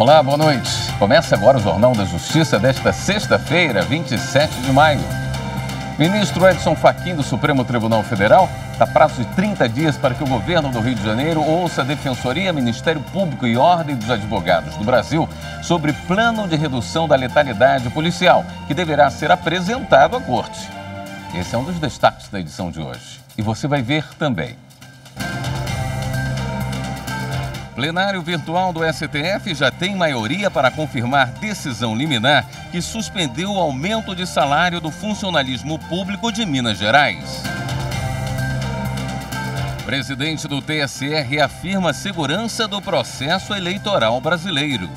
Olá, boa noite. Começa agora o Jornal da Justiça desta sexta-feira, 27 de maio. Ministro Edson Fachin, do Supremo Tribunal Federal, dá prazo de 30 dias para que o governo do Rio de Janeiro ouça a Defensoria, Ministério Público e Ordem dos Advogados do Brasil sobre plano de redução da letalidade policial, que deverá ser apresentado à Corte. Esse é um dos destaques da edição de hoje. E você vai ver também. Plenário virtual do STF já tem maioria para confirmar decisão liminar que suspendeu o aumento de salário do funcionalismo público de Minas Gerais. Presidente do TSE reafirma a segurança do processo eleitoral brasileiro.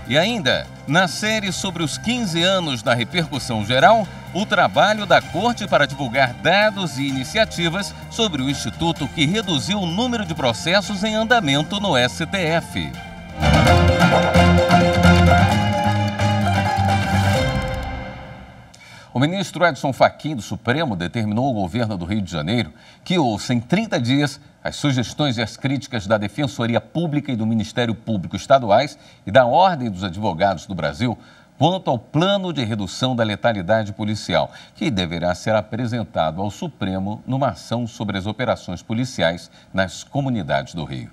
E ainda, na série sobre os 15 anos da repercussão geral, o trabalho da Corte para divulgar dados e iniciativas sobre o Instituto que reduziu o número de processos em andamento no STF. O ministro Edson Fachin, do Supremo, determinou ao governo do Rio de Janeiro que ouça em 30 dias as sugestões e as críticas da Defensoria Pública e do Ministério Público Estaduais e da Ordem dos Advogados do Brasil quanto ao plano de redução da letalidade policial, que deverá ser apresentado ao Supremo numa ação sobre as operações policiais nas comunidades do Rio.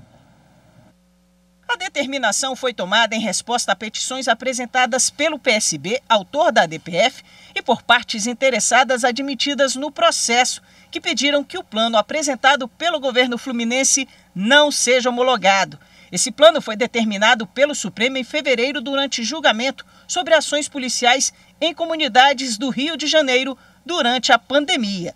A determinação foi tomada em resposta a petições apresentadas pelo PSB, autor da DPF, e por partes interessadas admitidas no processo, que pediram que o plano apresentado pelo governo fluminense não seja homologado. Esse plano foi determinado pelo Supremo em fevereiro durante julgamento sobre ações policiais em comunidades do Rio de Janeiro durante a pandemia.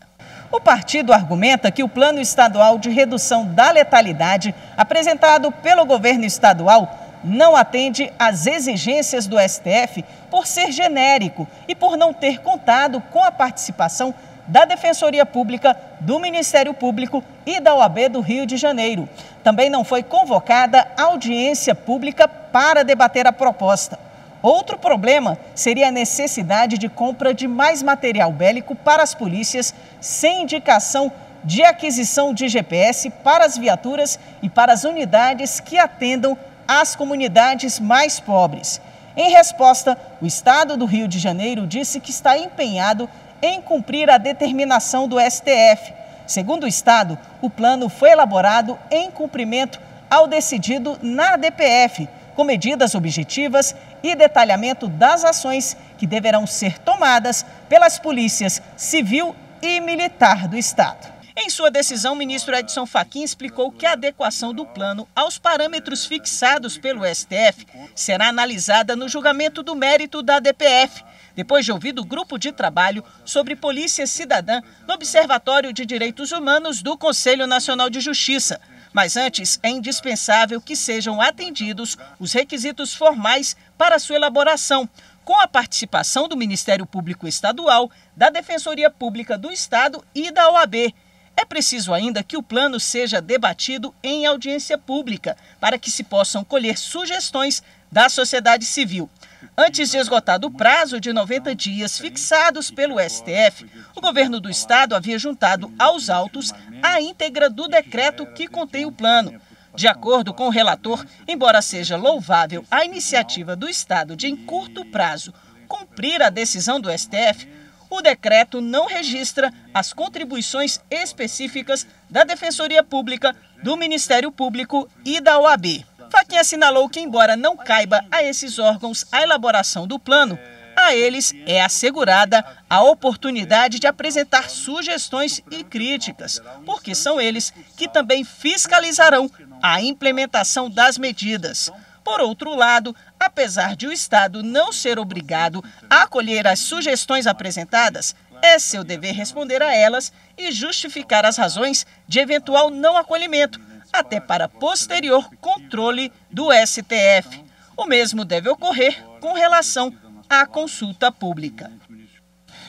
O partido argumenta que o Plano Estadual de Redução da Letalidade, apresentado pelo governo estadual, não atende às exigências do STF por ser genérico e por não ter contado com a participação da Defensoria Pública, do Ministério Público e da OAB do Rio de Janeiro. Também não foi convocada audiência pública para debater a proposta. Outro problema seria a necessidade de compra de mais material bélico para as polícias, sem indicação de aquisição de GPS para as viaturas e para as unidades que atendam às comunidades mais pobres. Em resposta, o Estado do Rio de Janeiro disse que está empenhado em cumprir a determinação do STF. Segundo o Estado, o plano foi elaborado em cumprimento ao decidido na DPF, com medidas objetivas e detalhamento das ações que deverão ser tomadas pelas polícias civil e militar do Estado. Em sua decisão, o ministro Edson Fachin explicou que a adequação do plano aos parâmetros fixados pelo STF será analisada no julgamento do mérito da DPF, depois de ouvido o grupo de trabalho sobre polícia cidadã no Observatório de Direitos Humanos do Conselho Nacional de Justiça. Mas antes, é indispensável que sejam atendidos os requisitos formais para sua elaboração, com a participação do Ministério Público Estadual, da Defensoria Pública do Estado e da OAB. É preciso ainda que o plano seja debatido em audiência pública, para que se possam colher sugestões da sociedade civil. Antes de esgotado o prazo de 90 dias fixados pelo STF, o governo do estado havia juntado aos autos a íntegra do decreto que contém o plano. De acordo com o relator, embora seja louvável a iniciativa do estado de, em curto prazo, cumprir a decisão do STF, o decreto não registra as contribuições específicas da Defensoria Pública, do Ministério Público e da OAB. Fachin assinalou que, embora não caiba a esses órgãos a elaboração do plano, a eles é assegurada a oportunidade de apresentar sugestões e críticas, porque são eles que também fiscalizarão a implementação das medidas. Por outro lado, apesar de o Estado não ser obrigado a acolher as sugestões apresentadas, é seu dever responder a elas e justificar as razões de eventual não acolhimento, até para posterior controle do STF. O mesmo deve ocorrer com relação à consulta pública.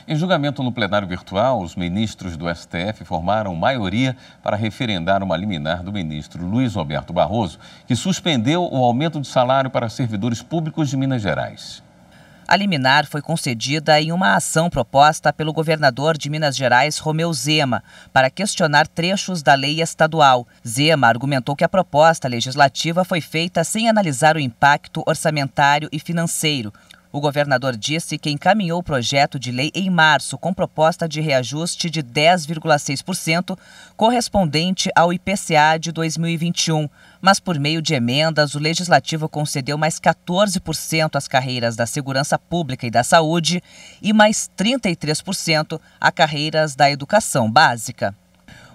Em julgamento no plenário virtual, os ministros do STF formaram maioria para referendar uma liminar do ministro Luiz Roberto Barroso, que suspendeu o aumento de salário para servidores públicos de Minas Gerais. A liminar foi concedida em uma ação proposta pelo governador de Minas Gerais, Romeu Zema, para questionar trechos da lei estadual. Zema argumentou que a proposta legislativa foi feita sem analisar o impacto orçamentário e financeiro. O governador disse que encaminhou o projeto de lei em março com proposta de reajuste de 10,6%, correspondente ao IPCA de 2021. Mas por meio de emendas, o Legislativo concedeu mais 14% às carreiras da segurança pública e da saúde e mais 33% a carreiras da educação básica.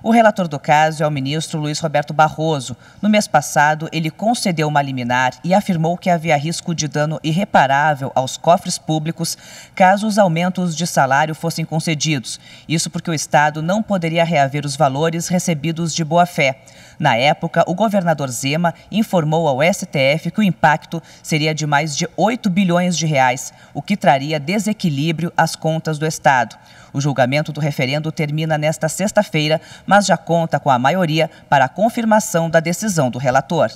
O relator do caso é o ministro Luiz Roberto Barroso. No mês passado, ele concedeu uma liminar e afirmou que havia risco de dano irreparável aos cofres públicos caso os aumentos de salário fossem concedidos. Isso porque o Estado não poderia reaver os valores recebidos de boa-fé. Na época, o governador Zema informou ao STF que o impacto seria de mais de 8 bilhões de reais, o que traria desequilíbrio às contas do Estado. O julgamento do referendo termina nesta sexta-feira, mas já conta com a maioria para a confirmação da decisão do relator.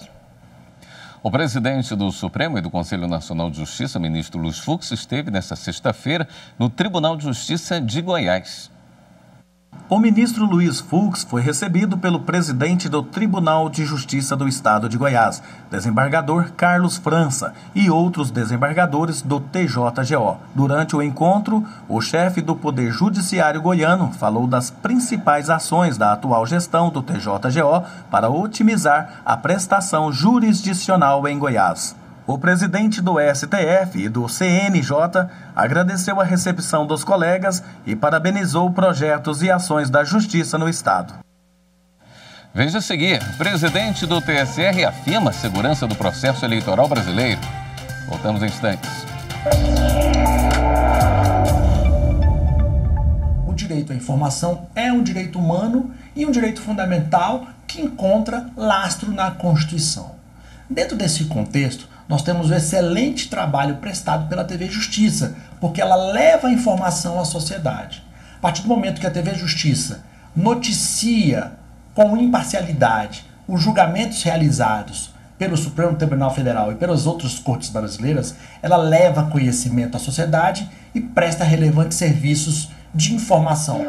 O presidente do Supremo e do Conselho Nacional de Justiça, ministro Luiz Fux, esteve nesta sexta-feira no Tribunal de Justiça de Goiás. O ministro Luiz Fux foi recebido pelo presidente do Tribunal de Justiça do Estado de Goiás, desembargador Carlos França, e outros desembargadores do TJGO. Durante o encontro, o chefe do Poder Judiciário goiano falou das principais ações da atual gestão do TJGO para otimizar a prestação jurisdicional em Goiás. O presidente do STF e do CNJ agradeceu a recepção dos colegas e parabenizou projetos e ações da Justiça no Estado. Veja a seguir, presidente do TSE reafirma a segurança do processo eleitoral brasileiro. Voltamos em instantes. O direito à informação é um direito humano e um direito fundamental que encontra lastro na Constituição. Dentro desse contexto, nós temos um excelente trabalho prestado pela TV Justiça, porque ela leva a informação à sociedade. A partir do momento que a TV Justiça noticia com imparcialidade os julgamentos realizados pelo Supremo Tribunal Federal e pelas outras cortes brasileiras, ela leva conhecimento à sociedade e presta relevantes serviços de informação.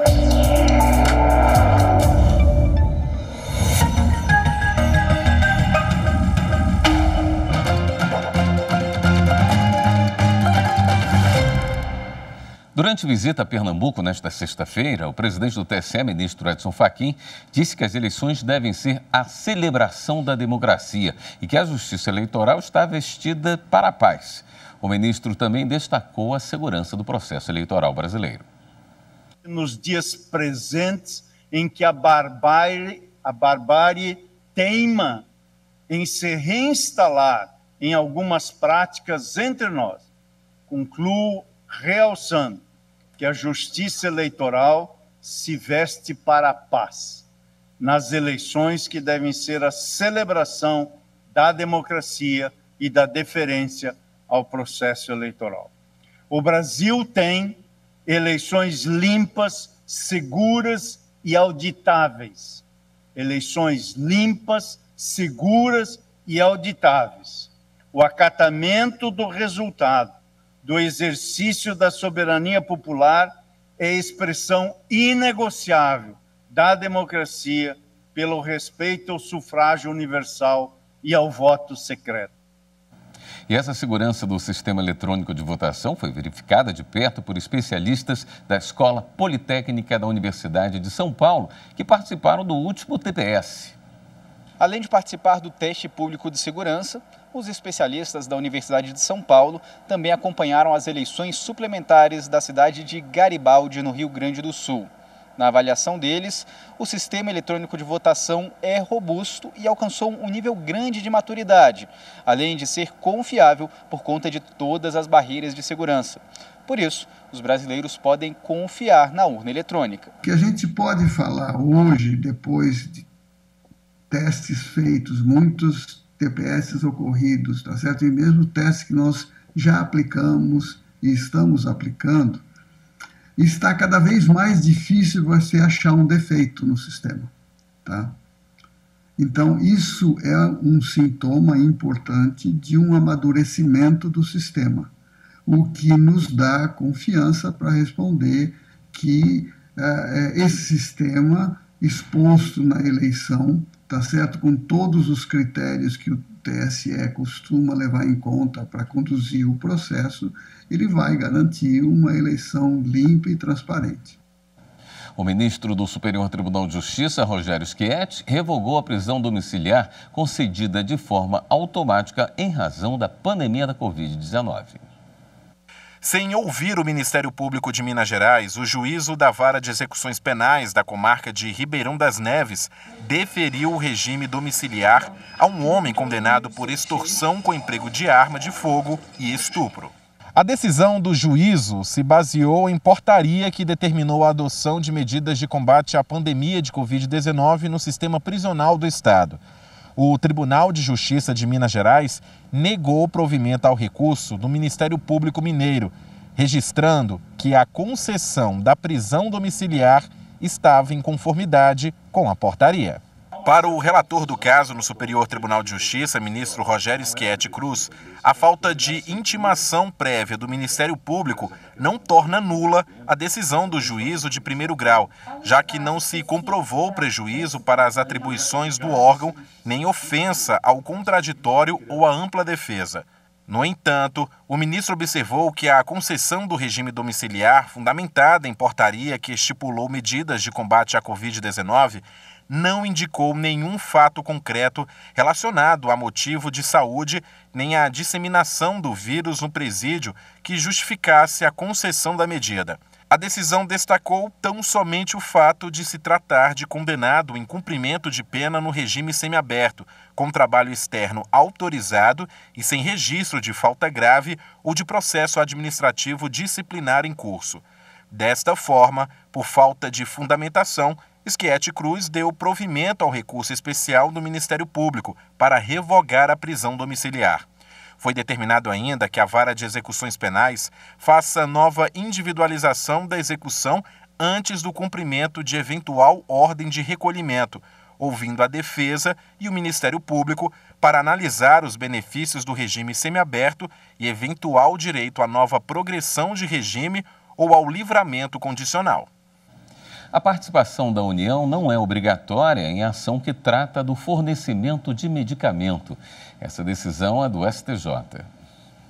Durante visita a Pernambuco nesta sexta-feira, o presidente do TSE, ministro Edson Fachin, disse que as eleições devem ser a celebração da democracia e que a justiça eleitoral está vestida para a paz. O ministro também destacou a segurança do processo eleitoral brasileiro. Nos dias presentes em que a barbárie teima em se reinstalar em algumas práticas entre nós, concluo realçando que a justiça eleitoral se veste para a paz, nas eleições que devem ser a celebração da democracia e da deferência ao processo eleitoral. O Brasil tem eleições limpas, seguras e auditáveis. Eleições limpas, seguras e auditáveis. O acatamento do resultado do exercício da soberania popular é expressão inegociável da democracia pelo respeito ao sufrágio universal e ao voto secreto. E essa segurança do sistema eletrônico de votação foi verificada de perto por especialistas da Escola Politécnica da Universidade de São Paulo, que participaram do último TPS. Além de participar do teste público de segurança, os especialistas da Universidade de São Paulo também acompanharam as eleições suplementares da cidade de Garibaldi, no Rio Grande do Sul. Na avaliação deles, o sistema eletrônico de votação é robusto e alcançou um nível grande de maturidade, além de ser confiável por conta de todas as barreiras de segurança. Por isso, os brasileiros podem confiar na urna eletrônica. O que a gente pode falar hoje, depois de testes feitos, muitos TPS ocorridos, tá certo? E mesmo testes que nós já aplicamos e estamos aplicando, está cada vez mais difícil você achar um defeito no sistema, tá? Então, isso é um sintoma importante de um amadurecimento do sistema. o que nos dá confiança para responder que esse sistema exposto na eleição, tá certo, com todos os critérios que o TSE costuma levar em conta para conduzir o processo, ele vai garantir uma eleição limpa e transparente. O ministro do Superior Tribunal de Justiça, Rogério Schietti, revogou a prisão domiciliar concedida de forma automática em razão da pandemia da Covid-19. Sem ouvir o Ministério Público de Minas Gerais, o juízo da Vara de Execuções Penais da comarca de Ribeirão das Neves deferiu o regime domiciliar a um homem condenado por extorsão com emprego de arma de fogo e estupro. A decisão do juízo se baseou em portaria que determinou a adoção de medidas de combate à pandemia de Covid-19 no sistema prisional do Estado. O Tribunal de Justiça de Minas Gerais negou provimento ao recurso do Ministério Público Mineiro, registrando que a concessão da prisão domiciliar estava em conformidade com a portaria. Para o relator do caso no Superior Tribunal de Justiça, ministro Rogério Schietti Cruz, a falta de intimação prévia do Ministério Público não torna nula a decisão do juízo de primeiro grau, já que não se comprovou prejuízo para as atribuições do órgão, nem ofensa ao contraditório ou à ampla defesa. No entanto, o ministro observou que a concessão do regime domiciliar, fundamentada em portaria que estipulou medidas de combate à Covid-19, não indicou nenhum fato concreto relacionado a motivo de saúde nem à disseminação do vírus no presídio que justificasse a concessão da medida. A decisão destacou tão somente o fato de se tratar de condenado em cumprimento de pena no regime semiaberto, com trabalho externo autorizado e sem registro de falta grave ou de processo administrativo disciplinar em curso. Desta forma, por falta de fundamentação, Schietti Cruz deu provimento ao recurso especial do Ministério Público para revogar a prisão domiciliar. Foi determinado ainda que a Vara de Execuções Penais faça nova individualização da execução antes do cumprimento de eventual ordem de recolhimento, ouvindo a defesa e o Ministério Público para analisar os benefícios do regime semiaberto e eventual direito à nova progressão de regime ou ao livramento condicional. A participação da União não é obrigatória em ação que trata do fornecimento de medicamento. Essa decisão é do STJ.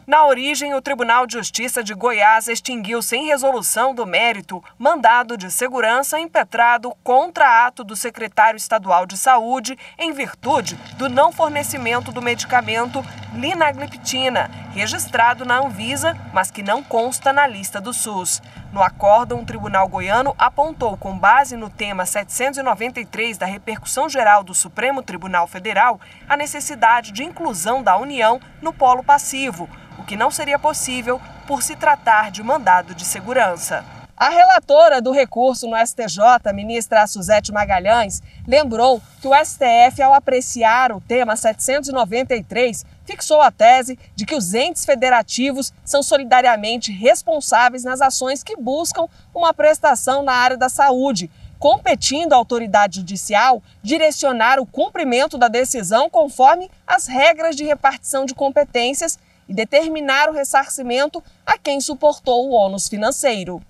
Na origem, o Tribunal de Justiça de Goiás extinguiu sem resolução do mérito mandado de segurança impetrado contra ato do secretário estadual de Saúde em virtude do não fornecimento do medicamento linagliptina, registrado na Anvisa, mas que não consta na lista do SUS. No acórdão, o Tribunal Goiano apontou, com base no tema 793 da repercussão geral do Supremo Tribunal Federal, a necessidade de inclusão da União no polo passivo, o que não seria possível por se tratar de mandado de segurança. A relatora do recurso no STJ, ministra Suzete Magalhães, lembrou que o STF, ao apreciar o tema 793, fixou a tese de que os entes federativos são solidariamente responsáveis nas ações que buscam uma prestação na área da saúde, competindo à autoridade judicial direcionar o cumprimento da decisão conforme as regras de repartição de competências e determinar o ressarcimento a quem suportou o ônus financeiro.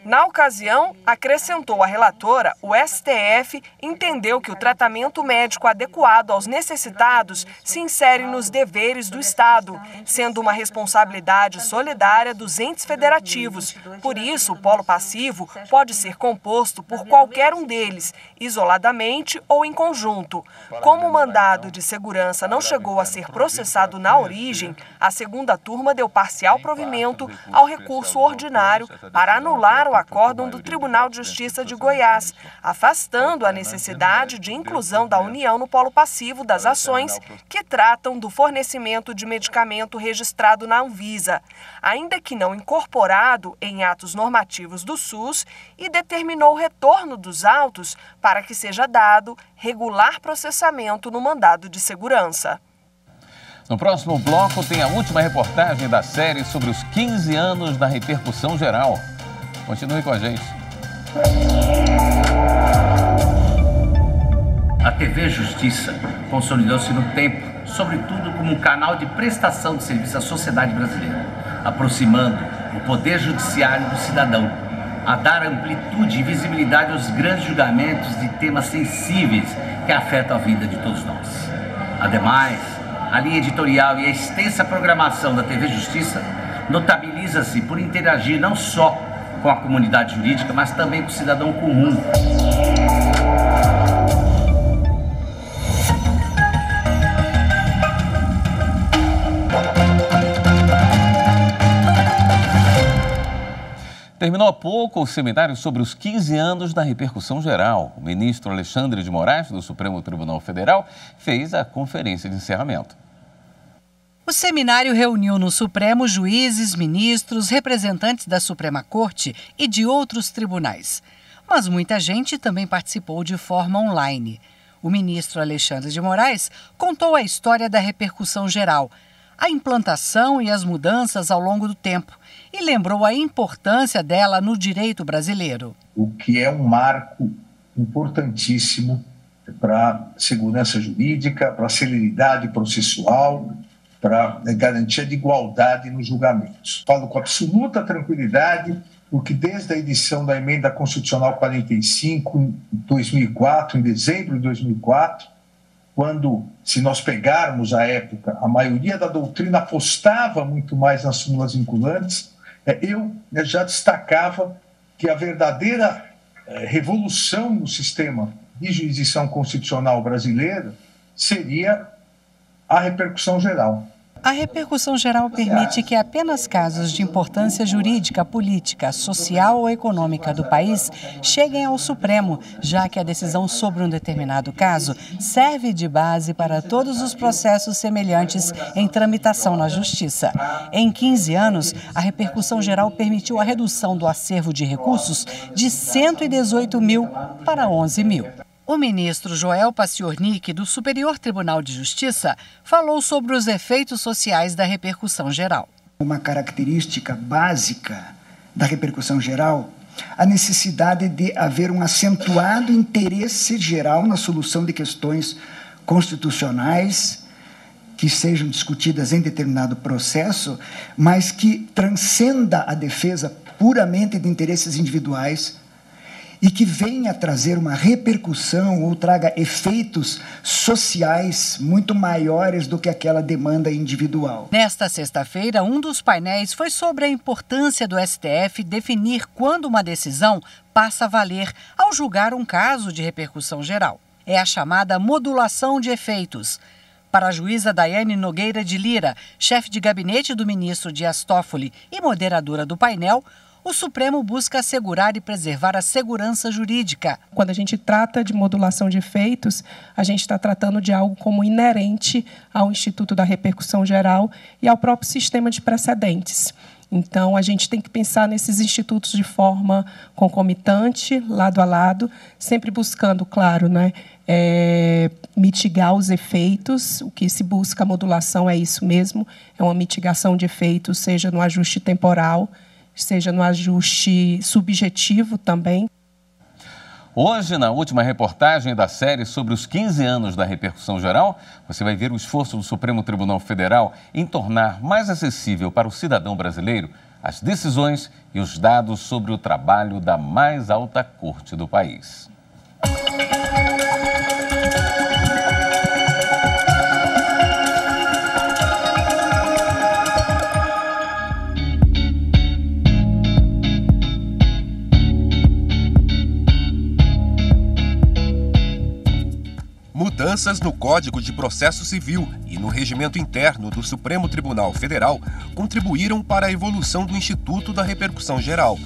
Na ocasião, acrescentou a relatora, o STF entendeu que o tratamento médico adequado aos necessitados se insere nos deveres do Estado, sendo uma responsabilidade solidária dos entes federativos. Por isso, o polo passivo pode ser composto por qualquer um deles, isoladamente ou em conjunto. Como o mandado de segurança não chegou a ser processado na origem, a segunda turma deu parcial provimento ao recurso ordinário para anular o acórdão do Tribunal de Justiça de Goiás, afastando a necessidade de inclusão da União no polo passivo das ações que tratam do fornecimento de medicamento registrado na Anvisa, ainda que não incorporado em atos normativos do SUS, e determinou o retorno dos autos para que seja dado regular processamento no mandado de segurança. No próximo bloco tem a última reportagem da série sobre os 15 anos da repercussão geral. Continue com a gente. A TV Justiça consolidou-se no tempo, sobretudo como um canal de prestação de serviço à sociedade brasileira. aproximando o poder judiciário do cidadão, a dar amplitude e visibilidade aos grandes julgamentos de temas sensíveis que afetam a vida de todos nós. Ademais, a linha editorial e a extensa programação da TV Justiça notabiliza-se por interagir não só com a comunidade jurídica, mas também com o cidadão comum. Terminou há pouco o seminário sobre os 15 anos da repercussão geral. O ministro Alexandre de Moraes, do Supremo Tribunal Federal, fez a conferência de encerramento. O seminário reuniu no Supremo juízes, ministros, representantes da Suprema Corte e de outros tribunais. Mas muita gente também participou de forma online. O ministro Alexandre de Moraes contou a história da repercussão geral, a implantação e as mudanças ao longo do tempo, e lembrou a importância dela no direito brasileiro. O que é um marco importantíssimo para a segurança jurídica, para a celeridade processual, para a garantia de igualdade nos julgamentos. Falo com absoluta tranquilidade, porque desde a edição da Emenda Constitucional 45, em 2004, em dezembro de 2004, quando, se nós pegarmos a época, a maioria da doutrina apostava muito mais nas súmulas vinculantes, eu já destacava que a verdadeira revolução no sistema de jurisdição constitucional brasileiro seria a repercussão geral. A repercussão geral permite que apenas casos de importância jurídica, política, social ou econômica do país cheguem ao Supremo, já que a decisão sobre um determinado caso serve de base para todos os processos semelhantes em tramitação na Justiça. Em 15 anos, a repercussão geral permitiu a redução do acervo de recursos de 118 mil para 11 mil. O ministro Joel Paciornik, do Superior Tribunal de Justiça, falou sobre os efeitos sociais da repercussão geral. Uma característica básica da repercussão geral, a necessidade de haver um acentuado interesse geral na solução de questões constitucionais que sejam discutidas em determinado processo, mas que transcenda a defesa puramente de interesses individuais e que venha trazer uma repercussão ou traga efeitos sociais muito maiores do que aquela demanda individual. Nesta sexta-feira, um dos painéis foi sobre a importância do STF definir quando uma decisão passa a valer ao julgar um caso de repercussão geral. É a chamada modulação de efeitos. Para a juíza Daiane Nogueira de Lira, chefe de gabinete do ministro Dias Toffoli e moderadora do painel, o Supremo busca assegurar e preservar a segurança jurídica. Quando a gente trata de modulação de efeitos, a gente está tratando de algo como inerente ao Instituto da Repercussão Geral e ao próprio sistema de precedentes. Então, a gente tem que pensar nesses institutos de forma concomitante, lado a lado, sempre buscando, claro, mitigar os efeitos. O que se busca a modulação é isso mesmo, é uma mitigação de efeitos, seja no ajuste temporal, seja no ajuste subjetivo também. Hoje, na última reportagem da série sobre os 15 anos da repercussão geral, você vai ver o esforço do Supremo Tribunal Federal em tornar mais acessível para o cidadão brasileiro as decisões e os dados sobre o trabalho da mais alta corte do país. Mudanças no Código de Processo Civil e no regimento interno do Supremo Tribunal Federal contribuíram para a evolução do Instituto da Repercussão Geral.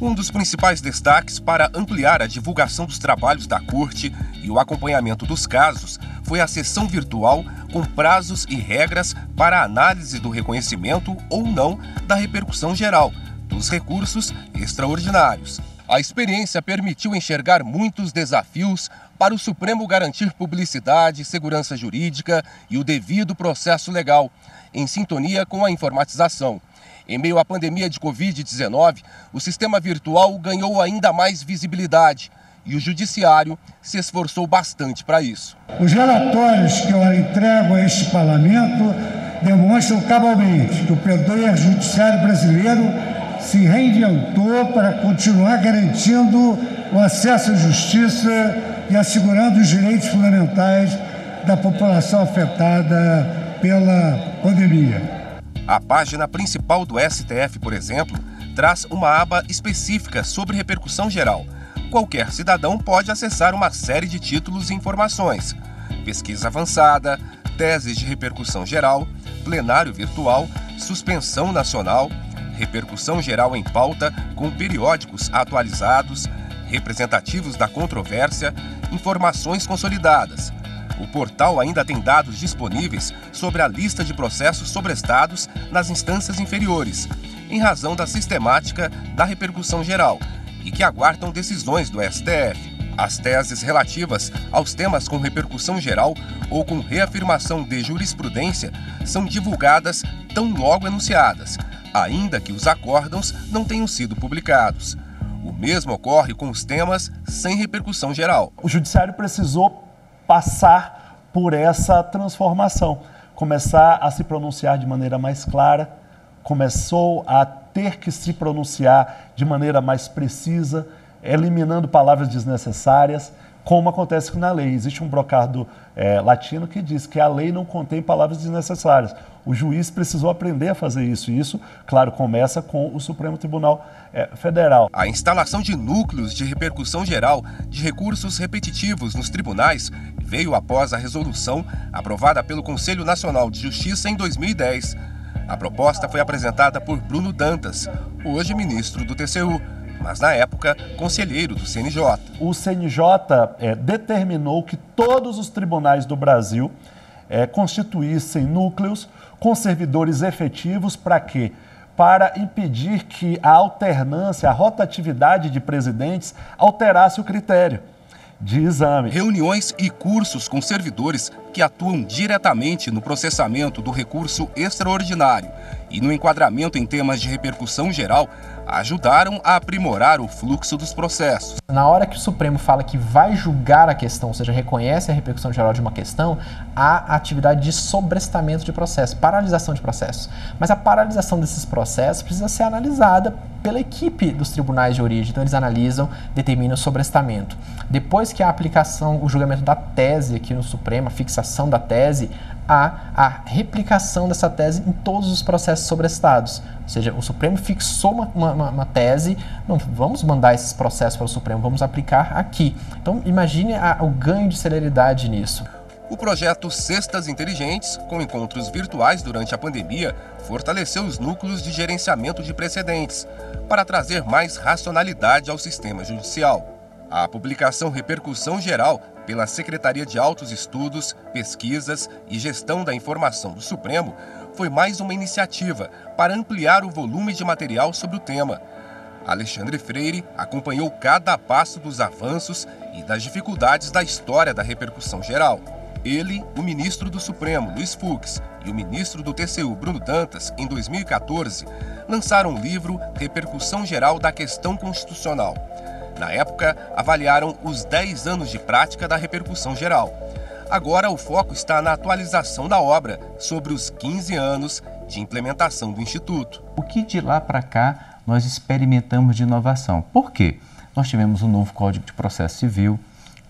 Um dos principais destaques para ampliar a divulgação dos trabalhos da Corte e o acompanhamento dos casos foi a sessão virtual com prazos e regras para a análise do reconhecimento ou não da repercussão geral dos recursos extraordinários. A experiência permitiu enxergar muitos desafios para o Supremo garantir publicidade, segurança jurídica e o devido processo legal, em sintonia com a informatização. Em meio à pandemia de Covid-19, o sistema virtual ganhou ainda mais visibilidade e o Judiciário se esforçou bastante para isso. Os relatórios que eu entrego a este Parlamento demonstram cabalmente que o Poder Judiciário brasileiro se reinventou para continuar garantindo o acesso à justiça e assegurando os direitos fundamentais da população afetada pela pandemia. A página principal do STF, por exemplo, traz uma aba específica sobre repercussão geral. Qualquer cidadão pode acessar uma série de títulos e informações: pesquisa avançada, teses de repercussão geral, plenário virtual, suspensão nacional, repercussão geral em pauta com periódicos atualizados, representativos da controvérsia, informações consolidadas. O portal ainda tem dados disponíveis sobre a lista de processos sobrestados nas instâncias inferiores, em razão da sistemática da repercussão geral, e que aguardam decisões do STF. As teses relativas aos temas com repercussão geral ou com reafirmação de jurisprudência são divulgadas tão logo enunciadas, ainda que os acórdãos não tenham sido publicados. O mesmo ocorre com os temas sem repercussão geral. O Judiciário precisou passar por essa transformação, começar a se pronunciar de maneira mais clara, começou a ter que se pronunciar de maneira mais precisa, eliminando palavras desnecessárias, como acontece na lei. Existe um brocado latino que diz que a lei não contém palavras desnecessárias. O juiz precisou aprender a fazer isso, e isso, claro, começa com o Supremo Tribunal Federal. A instalação de núcleos de repercussão geral de recursos repetitivos nos tribunais veio após a resolução aprovada pelo Conselho Nacional de Justiça em 2010. A proposta foi apresentada por Bruno Dantas, hoje ministro do TCU, mas na época, conselheiro do CNJ. O CNJ determinou que todos os tribunais do Brasil constituíssem núcleos com servidores efetivos para quê? Para impedir que a alternância, a rotatividade de presidentes alterasse o critério de exame. Reuniões e cursos com servidores que atuam diretamente no processamento do recurso extraordinário e no enquadramento em temas de repercussão geral ajudaram a aprimorar o fluxo dos processos. Na hora que o Supremo fala que vai julgar a questão, ou seja, reconhece a repercussão geral de uma questão, há atividade de sobrestamento de processo, paralisação de processos. Mas a paralisação desses processos precisa ser analisada pela equipe dos tribunais de origem. Então eles analisam, determinam o sobrestamento. Depois que a aplicação, o julgamento da tese aqui no Supremo, a fixação da tese, há a replicação dessa tese em todos os processos sobrestados. Ou seja, o Supremo fixou uma tese, não vamos mandar esses processos para o Supremo, vamos aplicar aqui. Então imagine o ganho de celeridade nisso. O projeto Cestas Inteligentes, com encontros virtuais durante a pandemia, fortaleceu os núcleos de gerenciamento de precedentes, para trazer mais racionalidade ao sistema judicial. A publicação Repercussão Geral, pela Secretaria de Altos Estudos, Pesquisas e Gestão da Informação do Supremo, foi mais uma iniciativa para ampliar o volume de material sobre o tema. Alexandre Freire acompanhou cada passo dos avanços e das dificuldades da história da repercussão geral. Ele, o ministro do Supremo, Luiz Fux, e o ministro do TCU, Bruno Dantas, em 2014, lançaram o livro Repercussão Geral da Questão Constitucional. Na época, avaliaram os 10 anos de prática da repercussão geral. Agora, o foco está na atualização da obra sobre os 15 anos de implementação do Instituto. O que de lá para cá nós experimentamos de inovação? Por quê? Nós tivemos um novo Código de Processo Civil,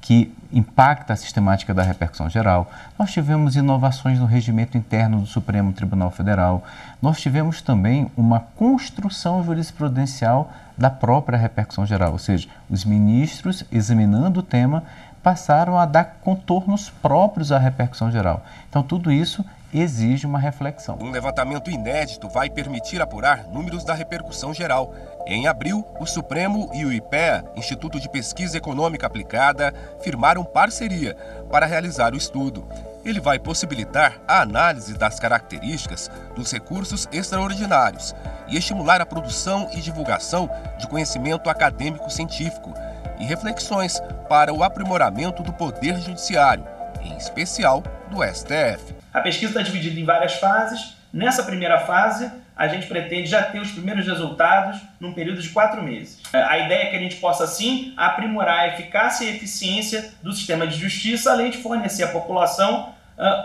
que impacta a sistemática da repercussão geral. Nós tivemos inovações no regimento interno do Supremo Tribunal Federal. Nós tivemos também uma construção jurisprudencial da própria repercussão geral, ou seja, os ministros, examinando o tema, passaram a dar contornos próprios à repercussão geral. Então, tudo isso exige uma reflexão. Um levantamento inédito vai permitir apurar números da repercussão geral. Em abril, o Supremo e o IPEA, Instituto de Pesquisa Econômica Aplicada, firmaram parceria para realizar o estudo. Ele vai possibilitar a análise das características dos recursos extraordinários e estimular a produção e divulgação de conhecimento acadêmico-científico e reflexões para o aprimoramento do Poder Judiciário, em especial do STF. A pesquisa está dividida em várias fases. Nessa primeira fase, a gente pretende já ter os primeiros resultados num período de 4 meses. A ideia é que a gente possa, assim, aprimorar a eficácia e eficiência do sistema de justiça, além de fornecer à população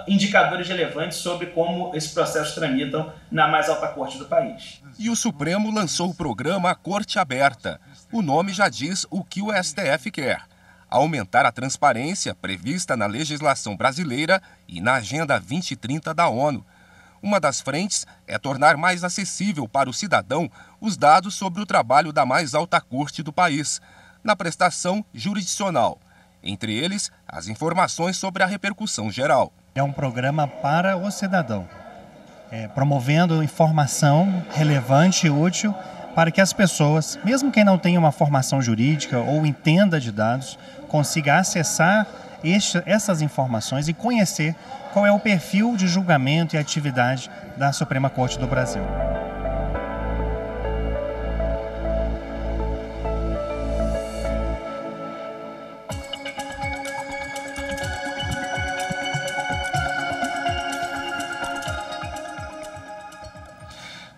indicadores relevantes sobre como esses processos tramitam na mais alta corte do país. E o Supremo lançou o programa Corte Aberta. O nome já diz o que o STF quer: aumentar a transparência prevista na legislação brasileira e na Agenda 2030 da ONU. Uma das frentes é tornar mais acessível para o cidadão os dados sobre o trabalho da mais alta corte do país, na prestação jurisdicional. Entre eles, as informações sobre a repercussão geral. É um programa para o cidadão, promovendo informação relevante e útil para que as pessoas, mesmo quem não tenha uma formação jurídica ou entenda de dados, consiga acessar essas informações e conhecer qual é o perfil de julgamento e atividade da Suprema Corte do Brasil.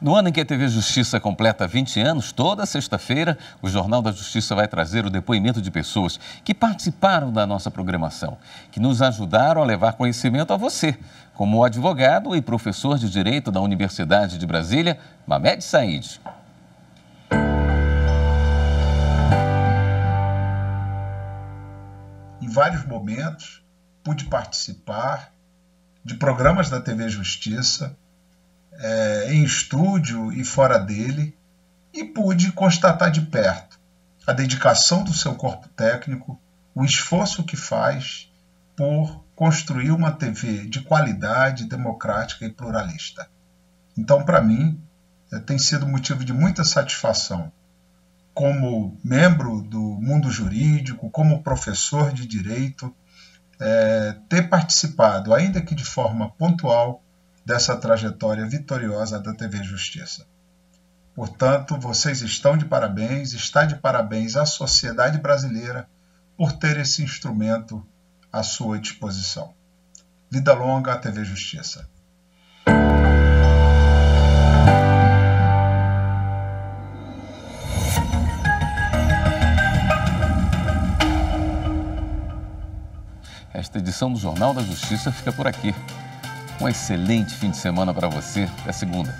No ano em que a TV Justiça completa 20 anos, toda sexta-feira, o Jornal da Justiça vai trazer o depoimento de pessoas que participaram da nossa programação, que nos ajudaram a levar conhecimento a você, como o advogado e professor de Direito da Universidade de Brasília, Mamed Said. Em vários momentos, pude participar de programas da TV Justiça, em estúdio e fora dele, e pude constatar de perto a dedicação do seu corpo técnico, o esforço que faz por construir uma TV de qualidade, democrática e pluralista. Então, para mim, tem sido motivo de muita satisfação, como membro do mundo jurídico, como professor de direito, ter participado, ainda que de forma pontual, dessa trajetória vitoriosa da TV Justiça. Portanto, vocês estão de parabéns, está de parabéns a sociedade brasileira por ter esse instrumento à sua disposição. Vida longa à TV Justiça. Esta edição do Jornal da Justiça fica por aqui. Um excelente fim de semana para você. Até segunda.